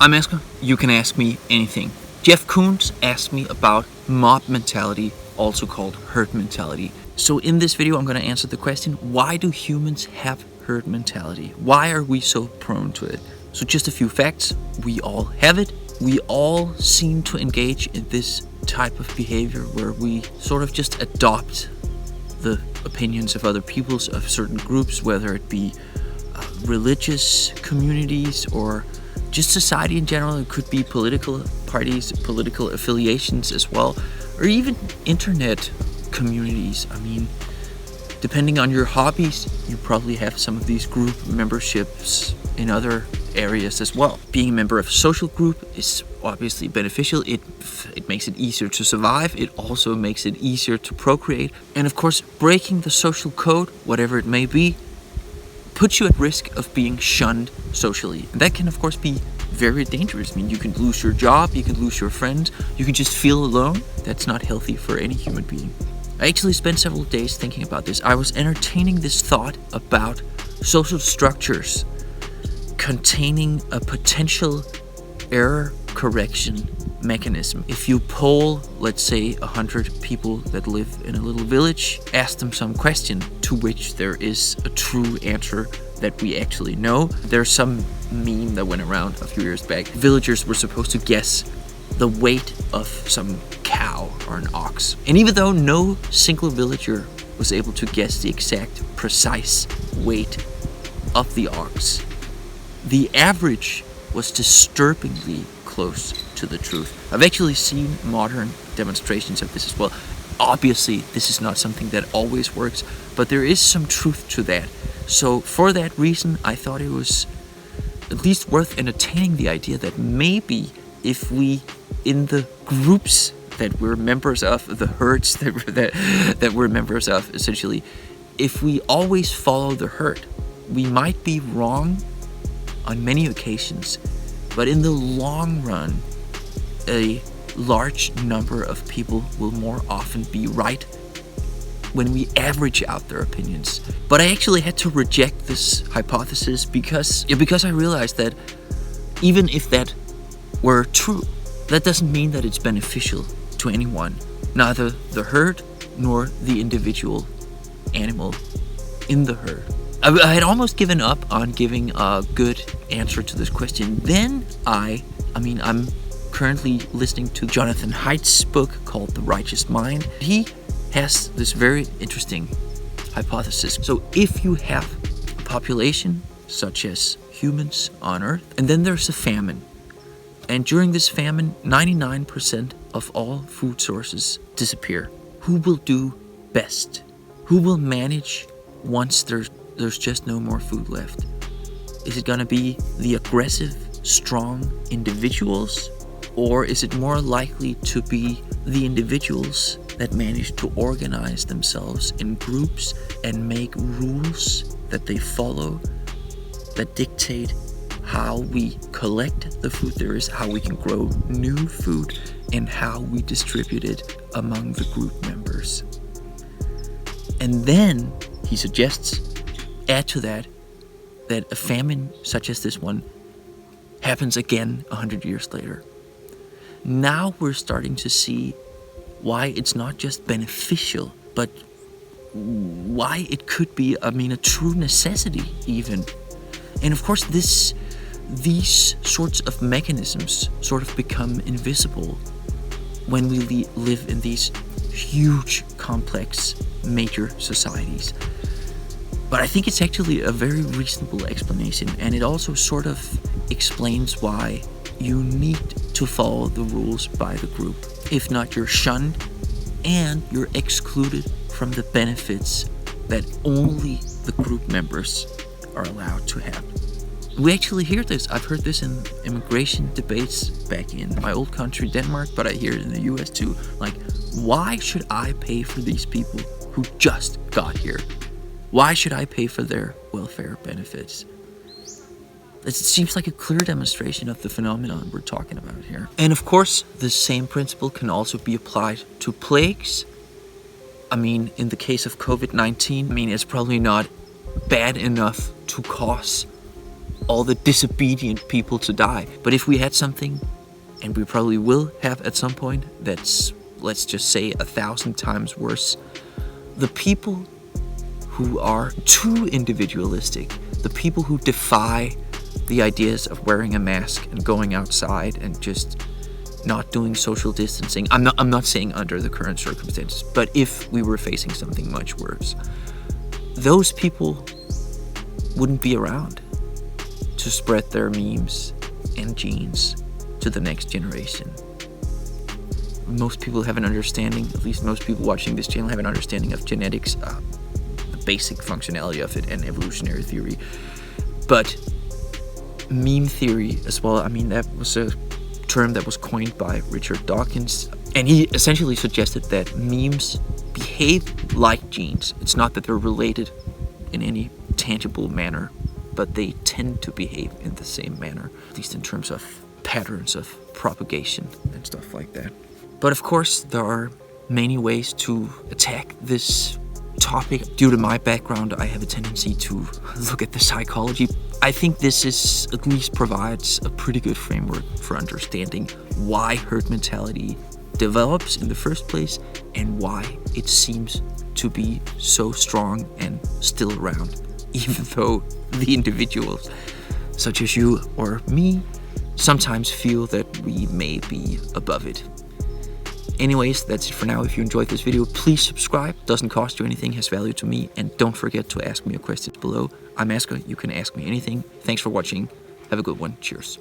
I'm Asger. You can ask me anything. Jeff Koons asked me about mob mentality, also called herd mentality. So in this video, I'm going to answer the question, why do humans have herd mentality? Why are we so prone to it? So just a few facts. We all have it. We all seem to engage in this type of behavior where we sort of just adopt the opinions of other peoples, of certain groups, whether it be religious communities or just society in general. It could be political parties, political affiliations as well, or even internet communities. I mean, depending on your hobbies, you probably have some of these group memberships in other areas as well. Being a member of a social group is obviously beneficial. It makes it easier to survive. It also makes it easier to procreate. And of course, breaking the social code, whatever it may be, puts you at risk of being shunned socially. And that can of course be very dangerous. I mean, you can lose your job, you can lose your friends, you can just feel alone. That's not healthy for any human being. I actually spent several days thinking about this. I was entertaining this thought about social structures containing a potential error correction mechanism. If you poll, let's say, 100 people that live in a little village, ask them some question to which there is a true answer that we actually know. There's some meme that went around a few years back. Villagers were supposed to guess the weight of some cow or an ox. And even though no single villager was able to guess the exact, precise weight of the ox, the average was disturbingly close to the truth. I've actually seen modern demonstrations of this as well. Obviously, this is not something that always works, but there is some truth to that. So for that reason, I thought it was at least worth entertaining the idea that maybe if we, in the groups that we're members of, the herds that we're members of, essentially, if we always follow the herd, we might be wrong on many occasions, but in the long run, a large number of people will more often be right when we average out their opinions. But I actually had to reject this hypothesis because I realized that even if that were true, that doesn't mean that it's beneficial to anyone, neither the herd nor the individual animal in the herd. I had almost given up on giving a good answer to this question. Then I'm currently listening to Jonathan Haidt's book called The Righteous Mind. He has this very interesting hypothesis. So if you have a population such as humans on Earth, and then there's a famine, and during this famine, 99% of all food sources disappear, who will do best? Who will manage once there's just no more food left? Is it gonna be the aggressive, strong individuals? Or is it more likely to be the individuals that manage to organize themselves in groups and make rules that they follow that dictate how we collect the food there is, how we can grow new food, and how we distribute it among the group members? And then he suggests, add to that a famine such as this one happens again 100 years later. Now we're starting to see why it's not just beneficial, but why it could be, a true necessity even. And of course, these sorts of mechanisms sort of become invisible when we live in these huge, complex, major societies. But I think it's actually a very reasonable explanation, and it also sort of explains why you need to follow the rules by the group. If not, you're shunned and you're excluded from the benefits that only the group members are allowed to have. We actually hear this. I've heard this in immigration debates back in my old country, Denmark, but I hear it in the US too. Like, why should I pay for these people who just got here? Why should I pay for their welfare benefits? It seems like a clear demonstration of the phenomenon we're talking about here. And of course, the same principle can also be applied to plagues. In the case of COVID-19, it's probably not bad enough to cause all the disobedient people to die. But if we had something, and we probably will have at some point, that's, let's just say, 1,000 times worse, the people who are too individualistic, the people who defy the ideas of wearing a mask and going outside and just not doing social distancing. I'm not saying under the current circumstances, but if we were facing something much worse, those people wouldn't be around to spread their memes and genes to the next generation. Most people have an understanding, at least most people watching this channel have an understanding of genetics, the basic functionality of it, and evolutionary theory. But meme theory as well, I mean, that was a term that was coined by Richard Dawkins, and he essentially suggested that memes behave like genes. It's not that they're related in any tangible manner, but they tend to behave in the same manner, at least in terms of patterns of propagation and stuff like that. But of course, there are many ways to attack this topic. Due to my background, I have a tendency to look at the psychology. I think this is, at least provides a pretty good framework for understanding why herd mentality develops in the first place and why it seems to be so strong and still around, even though the individuals, such as you or me, sometimes feel that we may be above it. Anyways, that's it for now. If you enjoyed this video, please subscribe. Doesn't cost you anything, has value to me, and don't forget to ask me your questions below. I'm Asger. You can ask me anything. Thanks for watching. Have a good one. Cheers.